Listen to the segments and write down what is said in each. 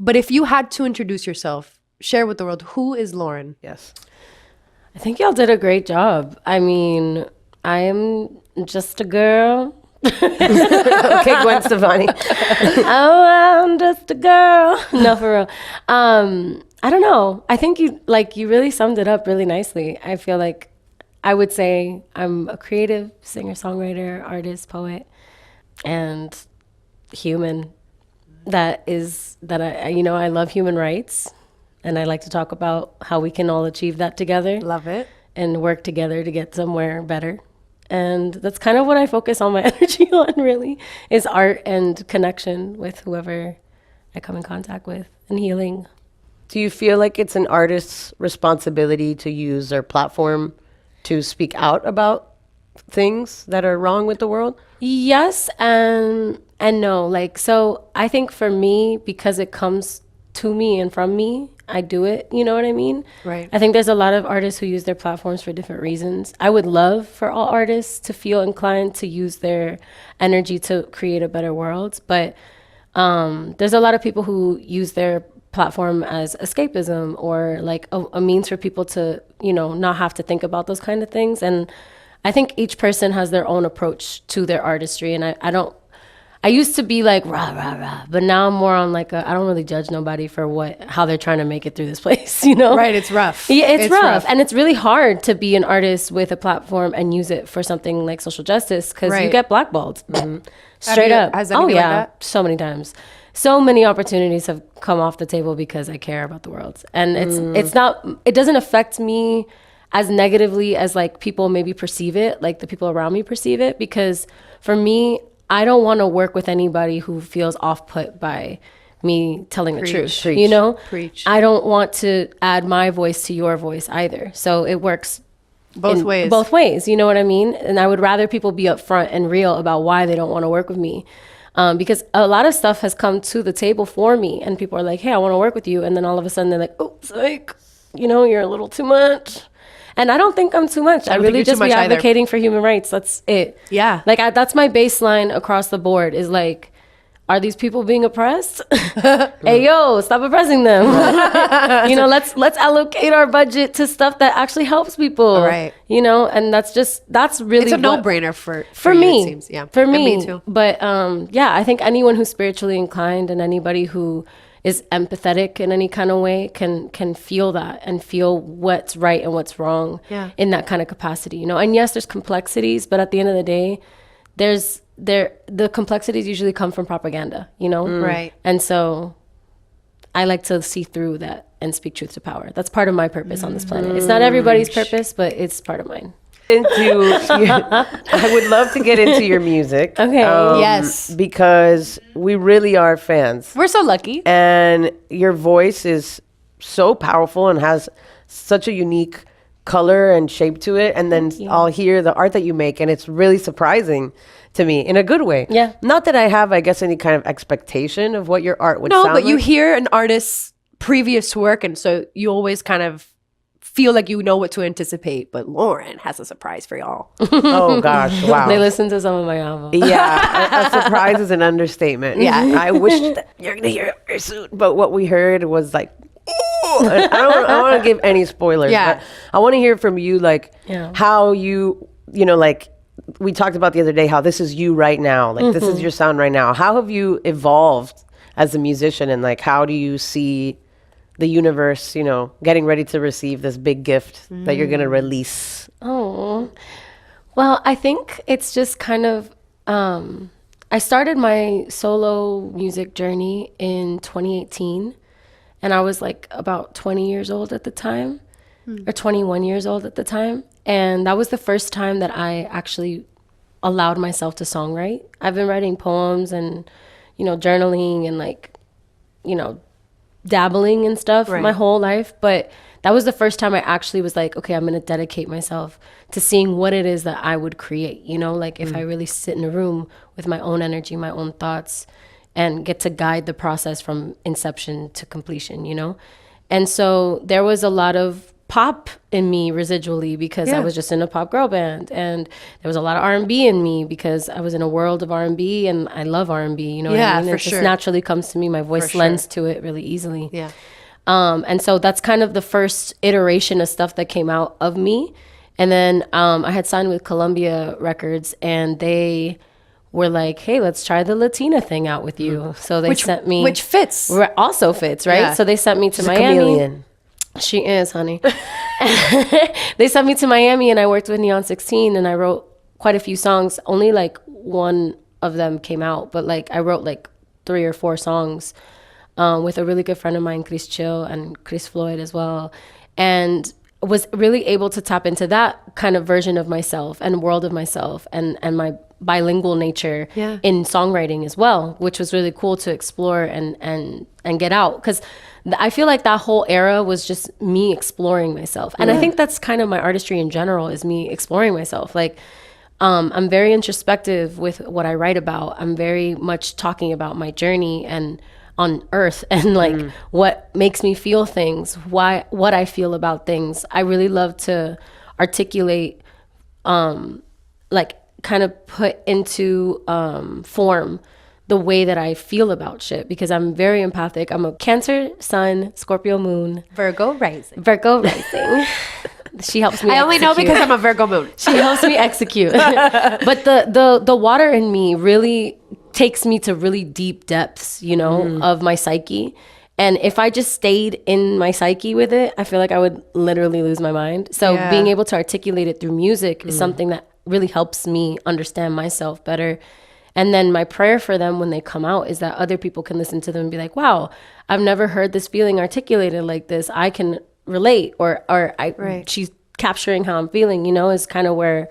But if you had to introduce yourself, share with the world, who is Lauren? Yes. I think y'all did a great job. I mean, I am just a girl. Okay, Gwen Stefani. Oh, I'm just a girl. No, for real. I don't know. I think you really summed it up really nicely. I feel like I would say I'm a creative singer, songwriter, artist, poet, and human. I love human rights, and I like to talk about how we can all achieve that together. Love it. And work together to get somewhere better. And that's kind of what I focus all my energy on, really, is art and connection with whoever I come in contact with, and healing. Do you feel like it's an artist's responsibility to use their platform to speak out about things that are wrong with the world? Yes and no. Like, so I think for me, because it comes to me and from me, I do it, you know what I mean? Right. I think there's a lot of artists who use their platforms for different reasons. I would love for all artists to feel inclined to use their energy to create a better world. But there's a lot of people who use their platform as escapism or like a means for people to, not have to think about those kind of things. And I think each person has their own approach to their artistry. And I used to be like, rah, rah, rah. But now I'm more on like I don't really judge nobody for how they're trying to make it through this place, Right, it's rough. Yeah, it's rough. And it's really hard to be an artist with a platform and use it for something like social justice because you get blackballed. Straight up. Has anything like that? So many times. So many opportunities have come off the table because I care about the world. And it doesn't affect me as negatively as like people maybe perceive it, like the people around me perceive it, because for me, I don't want to work with anybody who feels off-put by me telling the truth, Preach. I don't want to add my voice to your voice either. So it works both ways, you know what I mean? And I would rather people be upfront and real about why they don't want to work with me. Because a lot of stuff has come to the table for me and people are like, hey, I want to work with you. And then all of a sudden they're like, oh, psych, you're a little too much. And I don't think I'm too much. I really just be advocating for human rights. That's it. Yeah. Like that's my baseline across the board is like, are these people being oppressed? Hey, yo, stop oppressing them. Let's allocate our budget to stuff that actually helps people. Right. And that's really it's a no-brainer for me. You, it seems. Yeah. For me. And me too. But I think anyone who's spiritually inclined and anybody who is empathetic in any kind of way can feel that and feel what's right and what's wrong in that kind of capacity, And yes, there's complexities, but at the end of the day, the complexities usually come from propaganda, Right. And so I like to see through that and speak truth to power. That's part of my purpose on this planet. It's not everybody's purpose, but it's part of mine. I would love to get into your music. Okay. Yes. Because we really are fans. We're so lucky. And your voice is so powerful and has such a unique color and shape to it. And then I'll hear the art that you make, and it's really surprising to me in a good way. Yeah. Not that I have, I guess, any kind of expectation of what your art would sound like. No, but you hear an artist's previous work, and so you always kind of feel like you know what to anticipate. But Lauren has a surprise for y'all. Oh, gosh. Wow. They listen to some of my albums. Yeah. A surprise is an understatement. Yeah. I wish that you're going to hear it very soon. But what we heard was like, ooh. I don't want to give any spoilers. Yeah. But I want to hear from you, like, how you like, we talked about the other day how this is you right now. Like, this is your sound right now. How have you evolved as a musician? And, like, how do you see the universe, getting ready to receive this big gift that you're going to release? Oh, well, I think it's just kind of, I started my solo music journey in 2018, and I was like about 20 years old at the time, or 21 years old at the time. And that was the first time that I actually allowed myself to songwrite. I've been writing poems and, journaling and like, dabbling and stuff my whole life. But that was the first time I actually was like, okay, I'm going to dedicate myself to seeing what it is that I would create, like if I really sit in a room with my own energy, my own thoughts, and get to guide the process from inception to completion, And so there was a lot of pop in me residually because I was just in a pop girl band, and there was a lot of R&B in me because I was in a world of R&B, and I love R&B, you know what I mean? It just naturally comes to me. My voice lends to it really easily. Yeah. And so that's kind of the first iteration of stuff that came out of me. And then I had signed with Columbia Records, and they were like, hey, let's try the Latina thing out with you. So they sent me... Which fits. Also fits, right? Yeah. So they sent me to She's Miami. a chameleon. She is, honey. They sent me to Miami, and I worked with Neon 16, and I wrote quite a few songs. Only like one of them came out, but like I wrote like 3 or 4 songs with a really good friend of mine, Chris Chill, and Chris Floyd as well. And was really able to tap into that kind of version of myself and world of myself and my bilingual nature in songwriting as well, which was really cool to explore and get out. Because I feel like that whole era was just me exploring myself. And I think that's kind of my artistry in general, is me exploring myself. Like, I'm very introspective with what I write about. I'm very much talking about my journey and on earth and like what makes me feel things, what I feel about things. I really love to articulate, like kind of put into form the way that I feel about shit, because I'm very empathic. I'm a Cancer, Sun, Scorpio moon, Virgo rising. She helps me. I only know execute. because I'm a Virgo moon. She helps me execute. But the water in me really takes me to really deep depths, you know, of my psyche. And if I just stayed in my psyche with it, I feel like I would literally lose my mind. So being able to articulate it through music is something that really helps me understand myself better. And then my prayer for them when they come out is that other people can listen to them and be like, wow, I've never heard this feeling articulated like this. I can relate, or she's capturing how I'm feeling, you know, is kind of where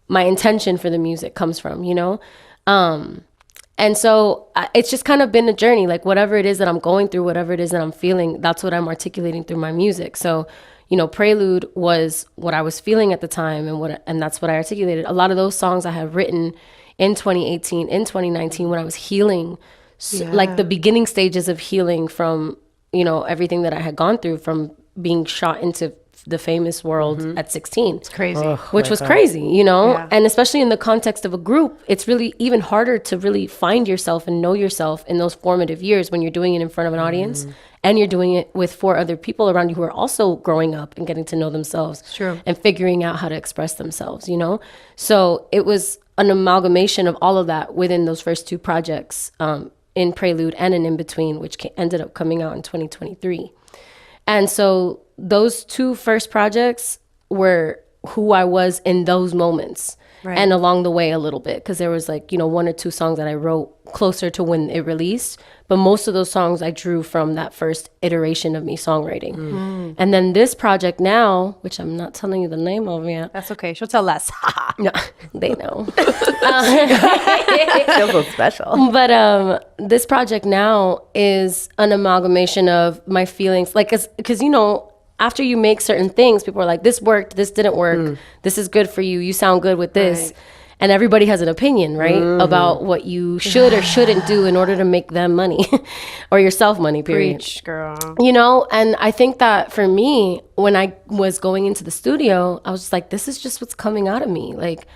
my intention for the music comes from, you know? And so it's just kind of been a journey, like whatever it is that I'm going through, whatever it is that I'm feeling, that's what I'm articulating through my music. So, you know, Prelude was what I was feeling at the time, and that's what I articulated. A lot of those songs I had written in 2018, in 2019, when I was healing, like the beginning stages of healing from, you know, everything that I had gone through from being shot into the famous world at 16. It's crazy. Which was crazy, you know? And especially in the context of a group, it's really even harder to really find yourself and know yourself in those formative years when you're doing it in front of an audience and you're doing it with 4 other people around you who are also growing up and getting to know themselves and figuring out how to express themselves, you know? So it was an amalgamation of all of that within those first 2 projects, in Prelude and in Between, which ended up coming out in 2023. And so those 2 first projects were who I was in those moments. And along the way a little bit, because there was like, you know, 1 or 2 songs that I wrote closer to when it released. But most of those songs I drew from that first iteration of me songwriting. And then this project now, which I'm not telling you the name of yet. That's okay. She'll tell less. No, they know. Feels so special. But this project now is an amalgamation of my feelings. Like, because, you know, after you make certain things, people are like, this worked, this didn't work, this is good for you, you sound good with this. And everybody has an opinion, right? About what you should or shouldn't do in order to make them money or yourself money, period. Preach, girl. You know, and I think that for me, when I was going into the studio, I was just like, this is just what's coming out of me. Like,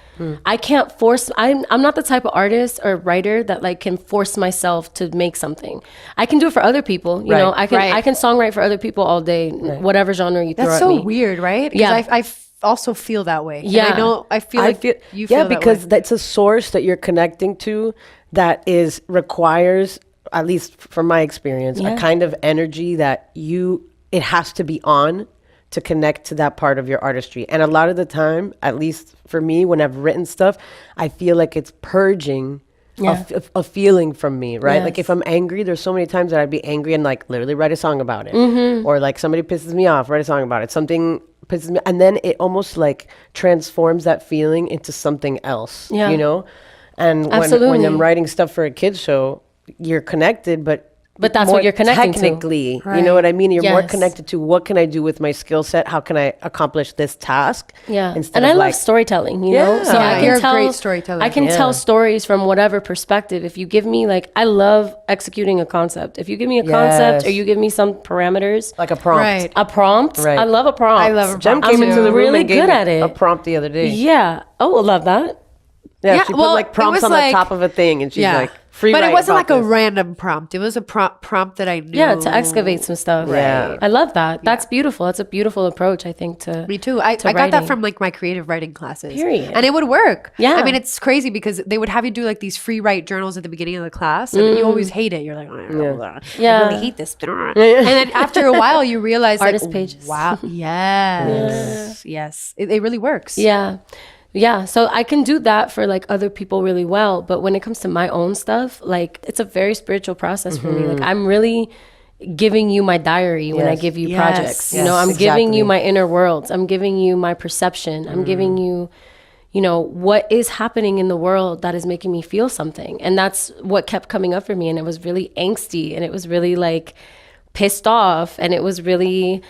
I can't force, I'm not the type of artist or writer that like can force myself to make something. I can do it for other people, you know, I can songwrite for other people all day, whatever genre you throw at me. That's so weird, right? Yeah. I also feel that way. Yeah. And I know, I feel like you feel that because way. that's a source that you're connecting to that requires, at least from my experience, a kind of energy that it has to be on to connect to that part of your artistry. And a lot of the time, at least for me, when I've written stuff, I feel like it's purging a feeling from me, right? Like if I'm angry, there's so many times that I'd be angry and like literally write a song about it. Or like somebody pisses me off, write a song about it. Something pisses me, and then it almost like transforms that feeling into something else, you know? And when I'm writing stuff for a kid's show, you're connected, but But that's more what you're connecting to. technically, you know what I mean? You're more Yes. connected to what can I do with my skill set? How can I accomplish this task? Yeah. Instead And of I love like, storytelling, you Yeah. know? So Yeah, I can you're a tell, great storyteller. I can tell stories from whatever perspective. If you give me like, I love executing a concept. If you give me a concept or Yes. you give me some parameters, like a prompt. Right. a prompt, Right. I love a prompt. I love a Jem prompt. came I'm into the room really and gave good me at it. a prompt the other day. Yeah. Oh, I love that. Yeah, Yeah, she put well, like it prompts was on like- the top of a thing, and she's like, free But it write wasn't like about a this. random prompt. It was a prompt that I knew. Yeah, to excavate some stuff. Yeah. I love that. That's beautiful. That's a beautiful approach, I think, to Me too. I got that writing. from like my creative writing classes. Period. And it would work. Yeah. I mean, it's crazy because they would have you do like these free write journals at the beginning of the class, and you always hate it. You're like, I Yeah. really hate this. And then after a while, you realize Artist like, pages. wow, yes, it really works. Yeah. Yeah. So I can do that for like other people really well. But when it comes to my own stuff, like it's a very spiritual process for me. Like I'm really giving you my diary when I Yes. give you Yes. projects. You know, Yes, I'm giving you exactly. my inner worlds. I'm giving you my perception. I'm giving you, you know, what is happening in the world that is making me feel something. And that's what kept coming up for me. And it was really angsty and it was really like pissed off and it was really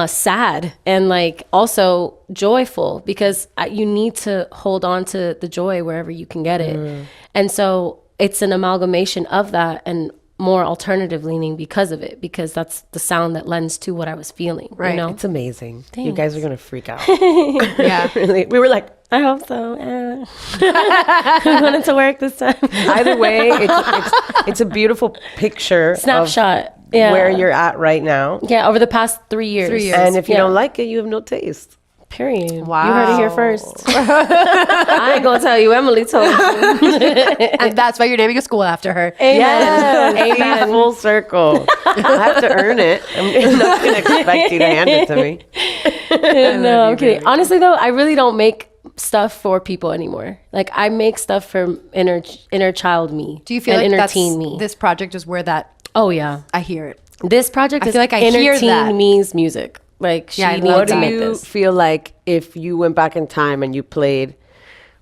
sad and like also joyful because you need to hold on to the joy wherever you can get it. And so it's an amalgamation of that and more alternative leaning because of it, because that's the sound that lends to what I was feeling. Right. You know? It's amazing. You guys are gonna freak out. Yeah. Really, we were like, I hope so. I wanted to work this time. either way, it's a beautiful picture Snapshot. of Yeah. where you're at right now. Yeah, over the past 3 years. 3 years. And if you Yeah. don't like it, you have no taste. Period. Wow. You heard it here first. I ain't gonna tell you. Emily told me. And that's why you're naming a school after her. Yes, Amen. full circle. I have to earn it. I'm not gonna expect you to hand it to me. No, I'm kidding. Honestly, though, I really don't make stuff for people anymore. Like I make stuff for inner child me. Do you feel and like inner that's, teen me? this project is where that Oh yeah. I hear it? This project I is feel like I inner hear teen that. me's music. Like she Yeah, I needs love What to do that. make you this. feel like if you went back in time and you played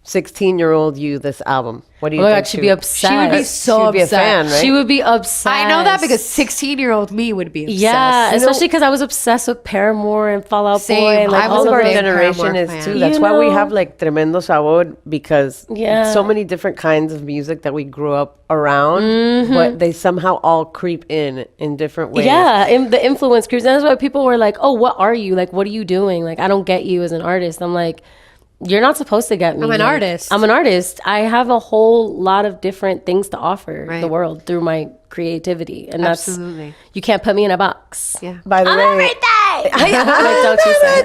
16-year-old you this album? What do you Oh my think? God, she'd be upset. She would be so She'd be a upset. fan, right? She would be obsessed. I know that because 16-year-old me would be obsessed. Yeah, especially because I was obsessed with Paramore and Fall Out Boy Same. and like I all was of a our big generation Paramore is fan. too. That's You why we know? have like tremendo sabor, because Yeah. so many different kinds of music that we grew up around, but they somehow all creep in different ways. Yeah, and the influence creeps. And that's why people were like, "Oh, what are you? Like, what are you doing? Like, I don't get you as an artist." I'm like, "You're not supposed to get me. I'm an Like, artist. I'm an artist. I have a whole lot of different things to offer Right. the world through my creativity, and that's Absolutely. you can't put me in a box." Yeah. By the way, Like, don't you say?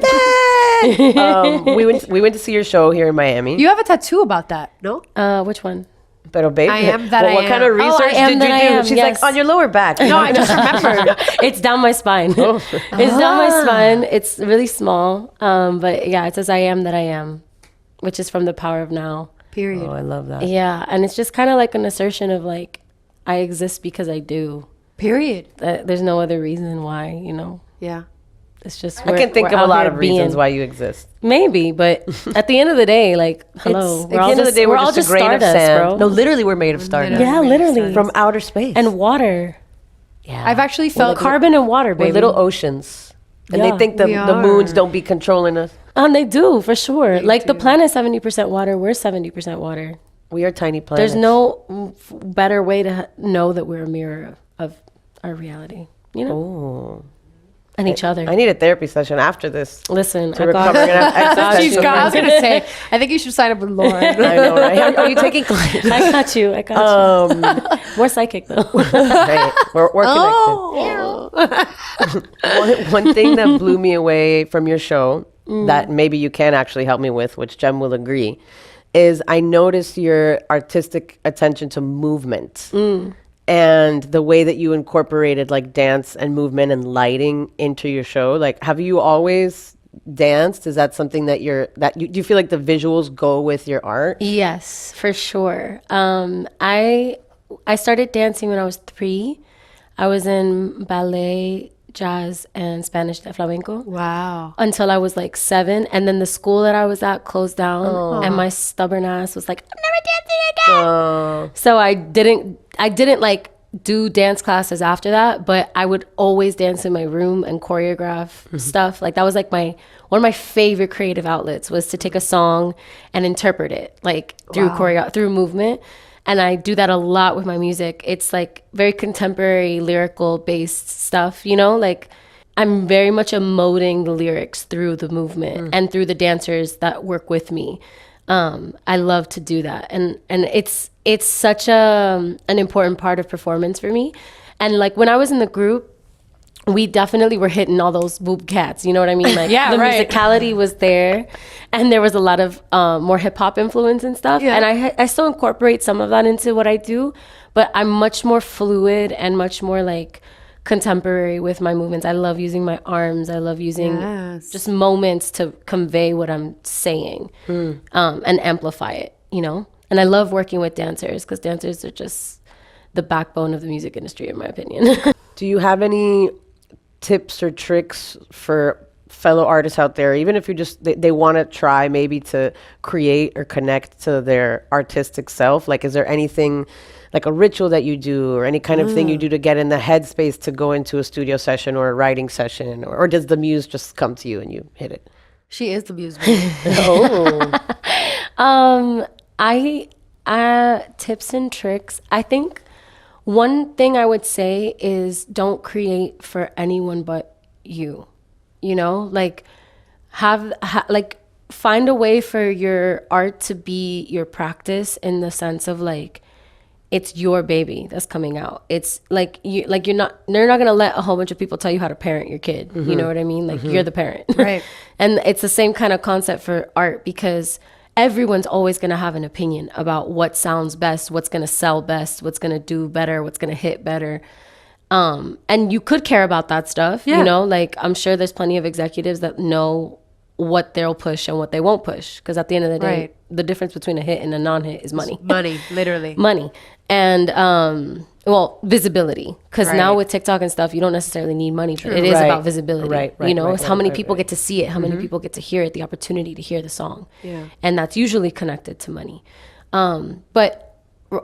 we went to see your show here in Miami. You have a tattoo about that, no? Which one? Pero babe, I am that I what kind am. of Oh, I research am did that you I do? am, She's yes. like, on your lower back. No, I just remembered. It's down my spine. It's down my spine. It's really small. But yeah, it says "I am that I am," which is from The Power of Now. Period. Oh, I love that. Yeah, and it's just kind of like an assertion of like, I exist because I do. Period. There's no other reason why, you know. Yeah. It's just I can think we're of a out lot here of reasons being- why you exist. Maybe, but at the end of the day, like, hello, At the end of the day, we're all just a grain of stardust, sand. bro. No, literally, we're made of stardust. Yeah, literally. From outer space. And water. yeah. I've actually felt Carbon and water, We're baby. little oceans. And Yeah. they think the We moons are. don't be controlling us. And they do, for sure. Like, the planet's 70% water. We're 70% water. We are tiny planets. There's no better way to know that we're a mirror of our reality, you know? Oh. And each other. I need a therapy session after this. Listen, To I recover. got, We're gonna have existential I was going to say, I think you should sign up with Lauren. I know, right? Are you taking clients? I got you. I got you. More psychic, though. Right. We're connected. Oh. One thing that blew me away from your show that maybe you can actually help me with, which Jem will agree, is I noticed your artistic attention to movement and the way that you incorporated like dance and movement and lighting into your show. Like, have you always danced? Is that something that do you feel like the visuals go with your art? Yes, for sure. I started dancing when I was 3. I was in ballet, jazz, and Spanish flamenco. Wow. Until I was like 7, and then the school that I was at closed down, and my stubborn ass was like, "I'm never dancing again." So I didn't like do dance classes after that, but I would always dance in my room and choreograph stuff. Like that was like one of my favorite creative outlets was to take a song and interpret it like through through movement. And I do that a lot with my music. It's like very contemporary, lyrical based stuff, you know, like I'm very much emoting the lyrics through the movement and through the dancers that work with me. I love to do that. And it's such an important part of performance for me. And like when I was in the group, we definitely were hitting all those boob cats. You know what I mean? Like the musicality was there, and there was a lot of more hip hop influence and stuff. Yeah. And I still incorporate some of that into what I do, but I'm much more fluid and much more like contemporary with my movements. I love using my arms. I love using just moments to convey what I'm saying and amplify it, you know? And I love working with dancers because dancers are just the backbone of the music industry, in my opinion. Do you have any tips or tricks for fellow artists out there, even if you just they want to try maybe to create or connect to their artistic self? Like, is there anything like a ritual that you do or any kind of thing you do to get in the headspace to go into a studio session or a writing session, or does the muse just come to you and you hit it? She is the muse. Tips and tricks. I think one thing I would say is don't create for anyone but you. You know, like like find a way for your art to be your practice in the sense of like it's your baby that's coming out. It's like they're not gonna let a whole bunch of people tell you how to parent your kid. You know what I mean? Like you're the parent, right? And it's the same kind of concept for art because everyone's always going to have an opinion about what sounds best, what's going to sell best, what's going to do better, what's going to hit better. And you could care about that stuff, you know, like I'm sure there's plenty of executives that know what they'll push and what they won't push. Because at the end of the day, the difference between a hit and a non-hit is money. Money, literally. Money. And, well, visibility. Because now with TikTok and stuff, you don't necessarily need money, but it is about visibility. You know, it's how many people get to see it, how many people get to hear it, the opportunity to hear the song. Yeah. And that's usually connected to money. But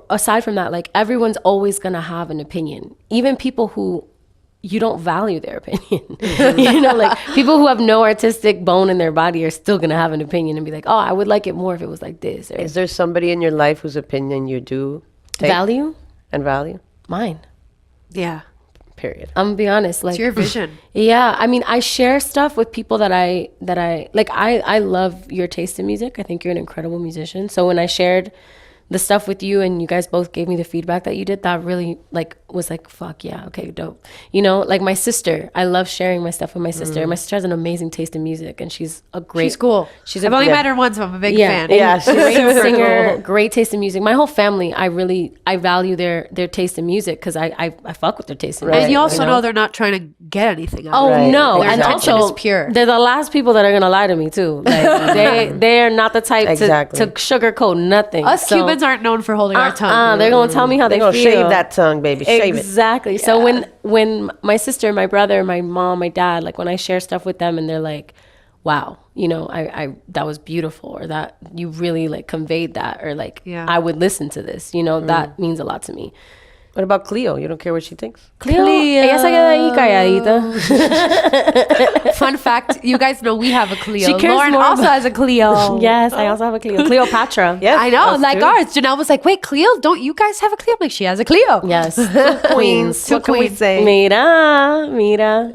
aside from that, like everyone's always going to have an opinion. Even people who you don't value their opinion. You know, like people who have no artistic bone in their body are still going to have an opinion and be like, oh, I would like it more if it was like this. Or, is there somebody in your life whose opinion you do take value? And value? Mine. Yeah. Period. I'm gonna be honest. Like, it's your vision. Yeah. I mean, I share stuff with people that I like. I love your taste in music. I think you're an incredible musician. So when I shared the stuff with you and you guys both gave me the feedback that you did, that really like was like, fuck yeah, okay, dope. You know, like my sister, I love sharing my stuff with my sister. My sister has an amazing taste in music and she's cool. I've only met her once, but I'm a big fan. Yeah, she's a great singer, great taste in music. My whole family, I value their taste in music because I fuck with their taste in music. And you also know they're not trying to get anything out of it. Oh no, their and intention also is pure. They're the last people that are gonna lie to me too. Like they're not the type to sugarcoat nothing. Us Cubans aren't known for holding our tongue. They're gonna tell me how they feel. Shave that tongue, baby. Shave it. Exactly. Yeah. So when my sister, my brother, my mom, my dad, like when I share stuff with them and they're like, wow, you know, I that was beautiful, or that you really like conveyed that, or like I would listen to this, you know, that means a lot to me. What about Cleo? You don't care what she thinks? Cleo. Ella se queda ahí calladita. Fun fact, you guys know we have a Cleo. She cares Lauren more also has a Cleo. Yes, I also have a Cleo. Cleopatra. Yes, I know, like too. Ours. Janelle was like, wait, Cleo, don't you guys have a Cleo? I'm like, she has a Cleo. Yes. Queens. What can we say? Mira.